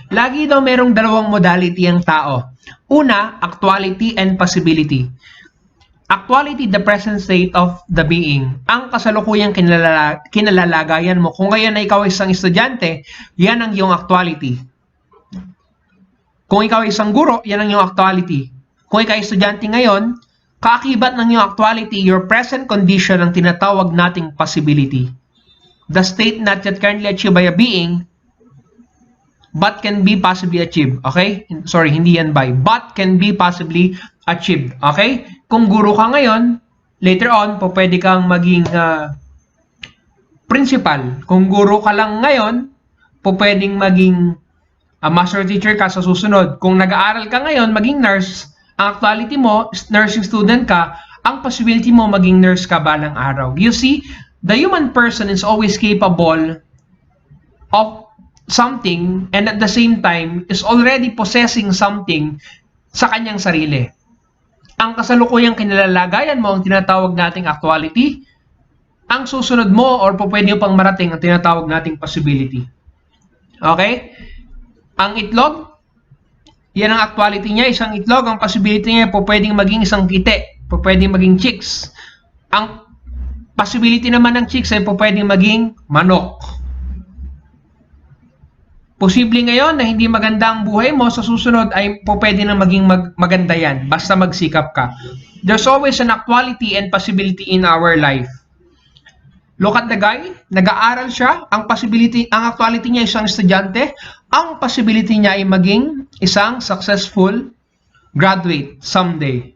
Lagi daw merong dalawang modality ang tao. Una, actuality and possibility. Actuality, the present state of the being. Ang kasalukuyang kinalalagayan mo. Kung ngayon na ikaw ay isang estudyante, yan ang iyong actuality. Kung ikaw ay isang guro, yan ang iyong actuality. Kung ikaw ay estudyante ngayon, kaakibat ng iyong actuality, your present condition ang tinatawag nating possibility. The state not yet currently achieved by a being, but can be possibly achieved. Okay? Sorry, hindi yan by. But can be possibly achieved. Okay? Kung guro ka ngayon, later on, pwede kang maging principal. Kung guro ka lang ngayon, pwedeng maging master teacher ka sa susunod. Kung nag-aaral ka ngayon, maging nurse, ang actuality mo, nursing student ka, ang possibility mo maging nurse ka balang araw. You see, the human person is always capable of something and at the same time is already possessing something sa kanyang sarili. Ang kasalukuyang kinalalagayan mo ang tinatawag nating actuality. Ang susunod mo or pwede pang marating ang tinatawag nating possibility. Okay? Ang itlog, yan ang actuality niya, isang itlog. Ang possibility niya pwedeng maging isang kite, pwedeng maging chicks. Ang possibility naman ng chicks ay pwedeng maging manok. Posible ngayon na hindi maganda ang buhay mo, sa susunod ay pwede na maging maganda yan, basta magsikap ka. There's always an actuality and possibility in our life. Look at the guy, nag-aaral siya, ang actuality niya isang estudyante, ang possibility niya ay maging isang successful graduate someday.